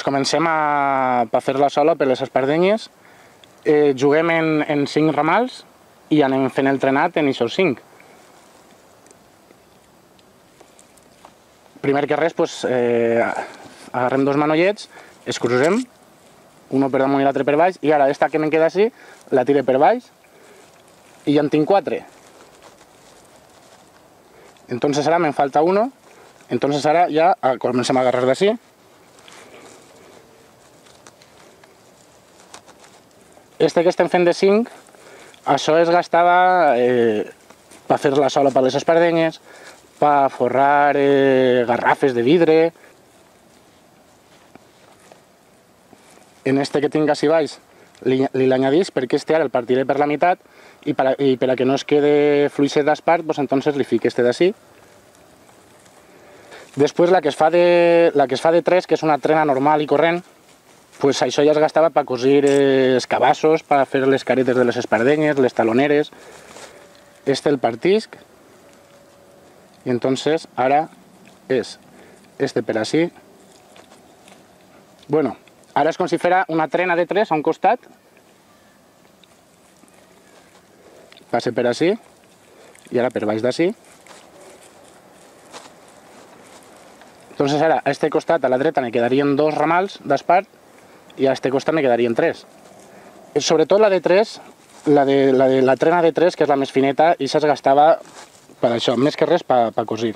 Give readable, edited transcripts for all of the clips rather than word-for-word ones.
Comencem a fer la sola per les espardenyes, juguem en 5 ramals i anem fent el trenat en aquests 5. Primer que res, agarrem 2 manollets, els crucem, un per damunt i l'altre per baix, i ara esta que me'n queda així, la tire per baix i ja en tinc 4. Entonces ara me'n falta uno, entonces ara ja comencem a agarrar d'ací. Este que estem fent de 5, això es gastava per fer la sola per les espardenyes, per forrar garrafes de vidre. En este que tinc així baix li l'añadís perquè este ara el partiré per la meitat i per a que no es quede fluixet d'espart, entonces li fico este d'ací. Després la que es fa de 3, que és una trena normal i corrent, això ja es gastava per cosir els cabassos, per fer les caretes de les espardenyes, les taloneres. Este el partisc. I entonces ara és este per així. Bueno, ara és com si fera una trena de 3 a un costat. Passe per així i ara per baix d'ací. Entonces ara a este costat, a la dreta, me quedarien 2 ramals d'espart i a este costat me quedarien 3. Sobretot la de 3, la trena de 3, que és la més fineta, i es gastava per això, més que res per cosir.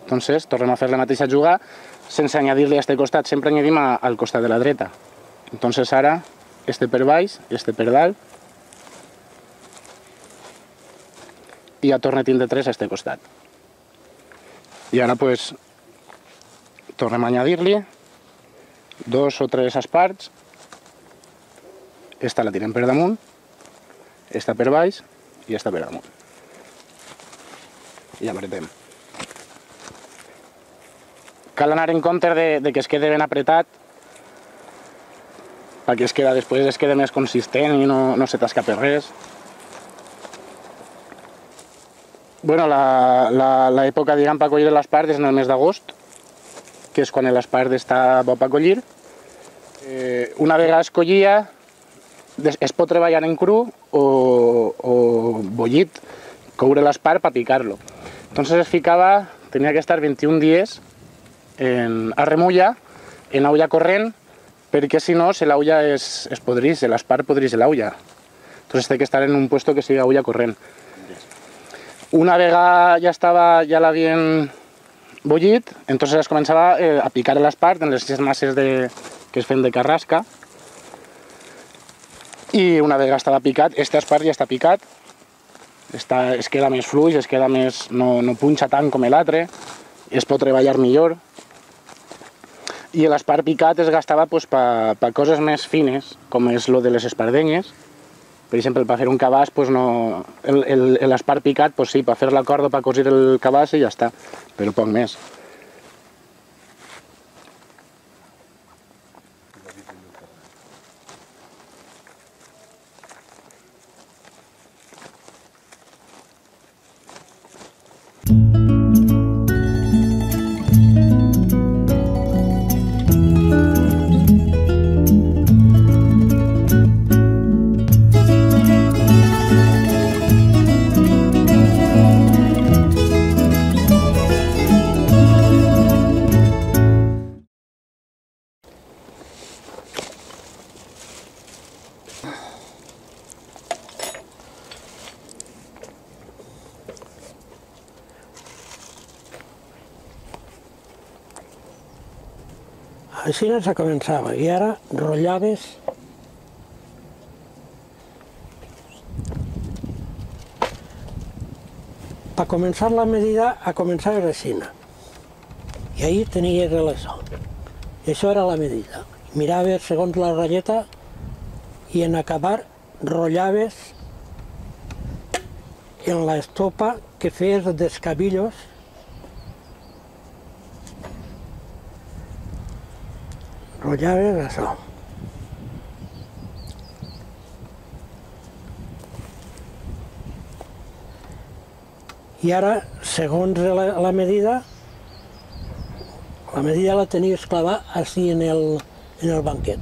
Entonces tornem a fer la mateixa jugada sense añadir-li a este costat, sempre añadim al costat de la dreta. Entonces ara este per baix i este per dalt i ja torna a tindre 3 a este costat. I ara tornem a añadir-li 2 o 3 esparts. Esta la tirem per damunt, esta per baix i esta per damunt. I apretem. Cal anar en compte de que es quede ben apretat, perquè després es queda més consistent i no se t'escapa res. Bueno, l'època, diguem, per collir l'espart és en el mes d'agost, que és quan l'espart està bo per collir. Una vegada es collia, es pot treballar en cru o bullit, coure l'espart per picar-lo. Entonces es ficava, tenia que estar 21 dies a remulla, en olla corrent, perquè si no, l'olla es podrís, l'espart podrís l'olla. Entonces té que estar en un puesto que sigui olla corrent. Una vegada ja l'havien bullit, entonces es començava a picar l'espart en les masses que es feien de carrasca. I una vegada estava picat, este espart ja està picat, es queda més fluix, es queda més, no punxa tant com l'altre, es pot treballar millor. I l'espart picat es gastava per coses més fines, com és lo de les espardenyes. Per exemple, per fer un cabàs, l'espart picat, sí, per fer la corda, per cosir el cabàs i ja està, però poc més. Així se començava, i ara rotllaves per començar la medida a començar així. I ahí tenies això. I això era la medida. Miraves segons la ratlleta i en acabar rotllaves en l'estopa que feies d'escabillos. Rotllaves això. I ara, segons la medida la tenies clavada així en el banquet.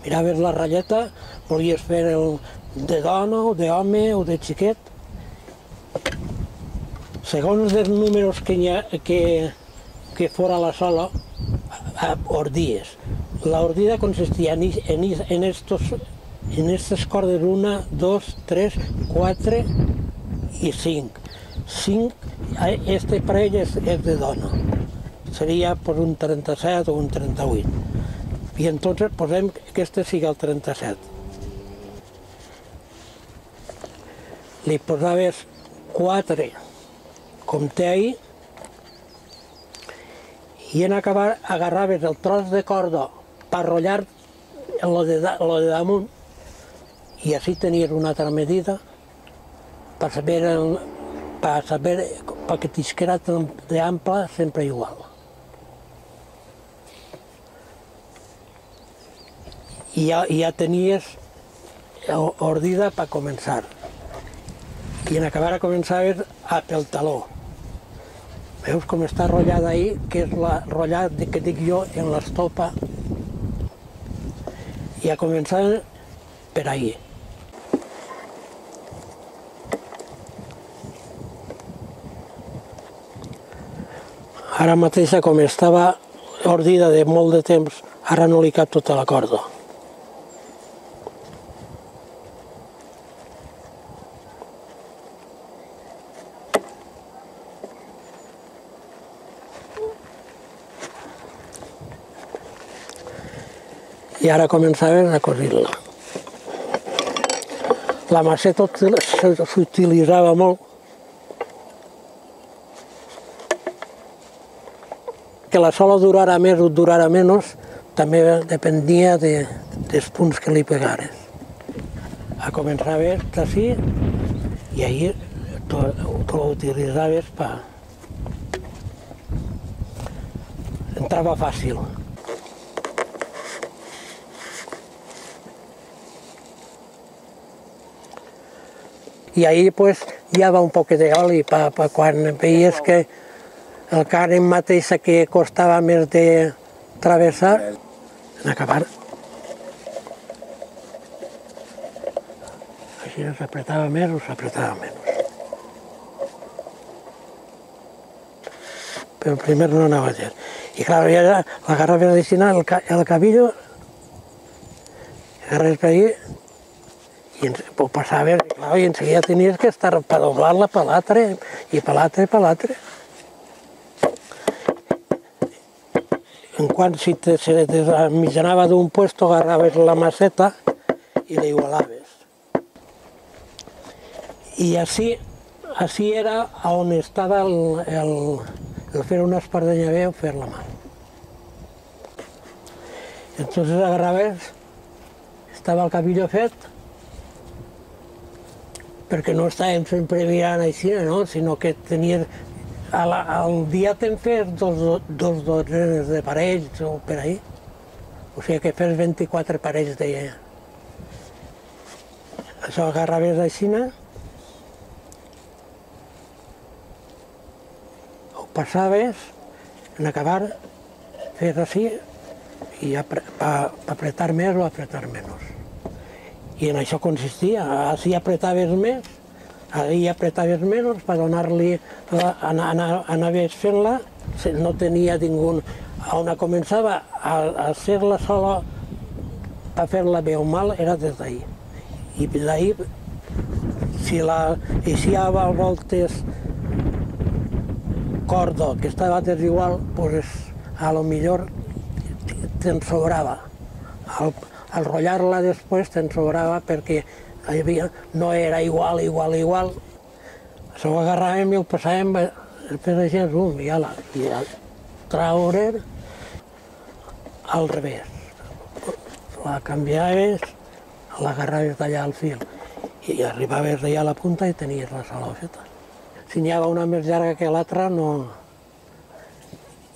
Miraves la ratlleta, volies fer el de dona o d'home o de xiquet. Segons els números que fora la sola, ordies. L'ordida consistia en estas cordes 1, 2, 3, 4 i 5. 5, este parell és de dona. Seria un 37 o un 38. I entonces posem que este sigui el 37. Li posaves 4, com té ahí, i en acabar agarraves el tros de corda per rotllar lo de damunt i així tenies una altra medida per saber que t'isquera d'ample sempre igual. I ja tenies ordida per començar. I en acabar començaves pel taló. Veus com està rotllada ahí, que és la rotllada que dic jo en l'estopa. I a començar per ahí. Ara mateix, com estava ordida de molt de temps, ara no li cap tota la corda. I ara començaves a cosir-la. La maceta s'utilitzava molt. Que la sola durara més o durara menys també dependia dels punts que li pegares. A començaves així i ahir tu l'utilitzaves per... entrava fàcil. I ahí pues ja va un poc d'oli per quan veies que el cànem mateix que costava més de travessar, en acabar. Així s'apretava més o s'apretava menys. Però primer no anava gens. I clar, ja l'agarraves així el cabillo, agarraves per allí, i passaves, i enseguida tenies que estar per doblar-la per l'altre, i per l'altre, i per l'altre. En quant si se desmitjanava d'un puesto, agarraves la maceta i la igualaves. I així era on estava el fer una espardenya bé o fer la mà. Entonces agarraves, estava el cabillo fet, perquè no estàvem sempre mirant així, no? Sinó que tenies... Al dia te'n fes dos dozenes de parells o per ahí. O sigui que fes 24 parells de... Això agarraves així, ho passaves, en acabar, fes així, i per apretar més o apretar menys. I en això consistia, així apretaves més, ahí apretaves menys per donar-li, anaves fent-la, no tenia ningú... On començava a ser-la sola per fer-la bé o mal era des d'ahí. I d'ahí, si la eixia voltes corda que estava desigual, pues a lo millor te'n sobrava. Al rotllar-la després te'n sobrava perquè no era igual. Això ho agarràvem i ho passàvem per així en zoom i ala. traure al revés. La canviaves, l'agarraves d'allà al fil i arribaves allà a la punta i tenies la saloseta. Si n'hi havia una més llarga que l'altra, no.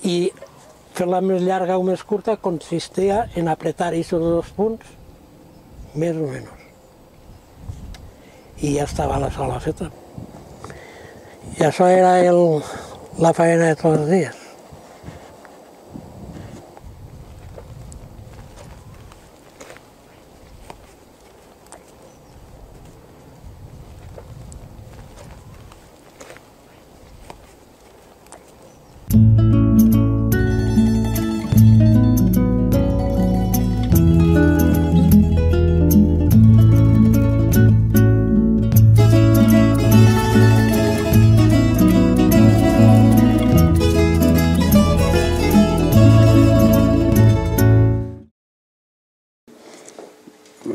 I fer-la més llarga o més curta consistia en apretar aquests dos punts, més o menys. I ja estava la saloseta. I això era la feina de tots els dies.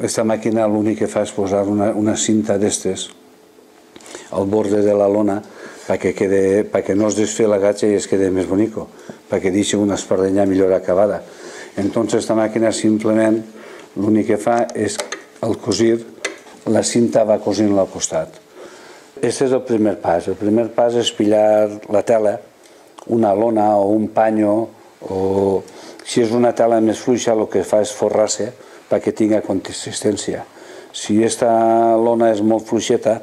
Aquesta màquina l'únic que fa és posar una cinta d'estes al borde de la lona perquè no es desfé la gatxa i es quede més bonico, perquè deixi una espardenya millor acabada. Entonces esta màquina simplement l'únic que fa és al cosir, la cinta va cosint-la al costat. Este és el primer pas. El primer pas és pillar la tela, una lona o un panyo, o si és una tela més fluixa el que fa és forrar-se perquè tingui consistència. Si aquesta lona és molt fluixeta,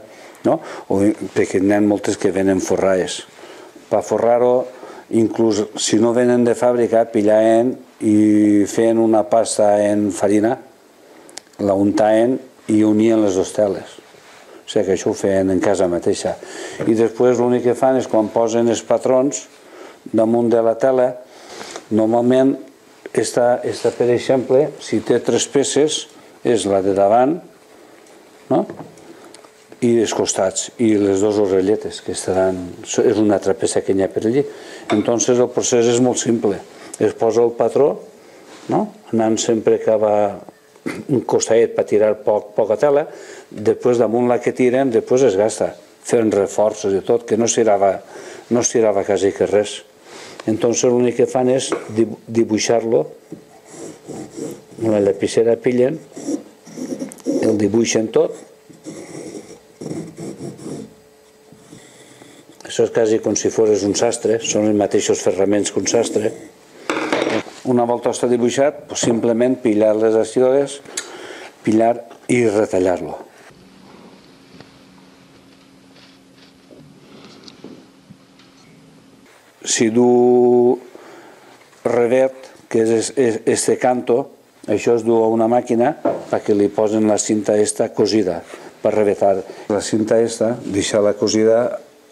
perquè n'hi ha moltes que venen forrades. Per forrar-ho, inclús si no venen de fàbrica, pillaven i feien una pasta en farina, la untaven i unien les dues teles. O sigui que això ho feien en casa mateixa. I després l'únic que fan és quan posen els patrons damunt de la tela, normalment Esta, per exemple, si té 3 peces, és la de davant i els costats, i les dues orelletes, que estaran, és una altra peça que n'hi ha per allí. Entonces el procés és molt simple. Es posa el patró, anant sempre cap a un costadet per tirar poca tela, després damunt la que tiren, després es gasta, fent reforços i tot, que no es tirava quasi que res. Entonces l'únic que fan és dibuixar-lo, amb la lapicera pillen, el dibuixen tot. Això és quasi com si fos un sastre, són els mateixos ferraments que un sastre. Una volta està dibuixat, simplement pillar les acides, pillar i retallar-lo. Si du revet, que és este canto, això es du a una màquina perquè li posen la cinta esta cosida per revetar. La cinta esta, deixar-la cosida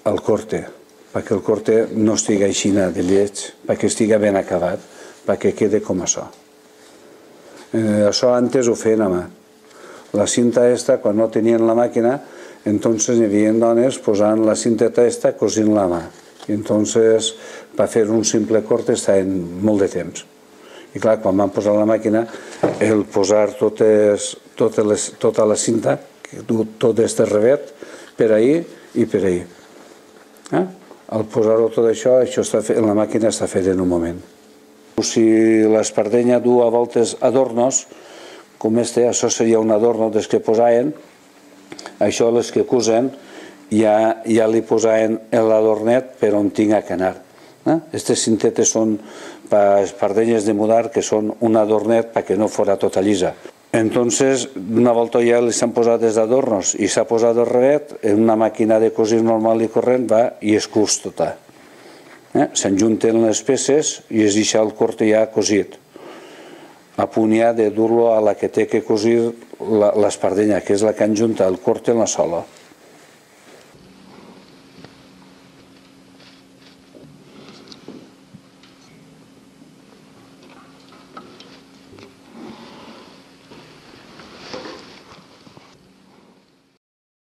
al corte, perquè el corte no estigui aixina de lleig, perquè estigui ben acabat, perquè quede com això. Això antes ho feien a mà. La cinta esta, quan no tenien la màquina, entonces hi havia dones posant la cinteta esta cosint-la a mà. I entonces, per fer un simple corte estaven molt de temps. I clar, quan van posar la màquina, el posar tota la cinta, tot este revet, per ahí i per ahí. Al posar-ho tot això, la màquina està feta en un moment. Si l'espardenya du a voltes adornos, com això seria un adorno dels que posaven, això les que cosen, ja li posaven l'adornet per on tinga que anar. Aquestes cintetes són per espardenyes de mudar, que són un adornet perquè no fora tota llisa. Entonces, una volta ja li s'han posat els adornos i s'ha posat el revet, en una màquina de cosir normal i corrent va i es cus tota. S'enjunten les peces i es deixa el corte ja cosit. A punt ja de dur-lo a la que té que cosir l'espardenya, que és la que enjunta el corte en la sola.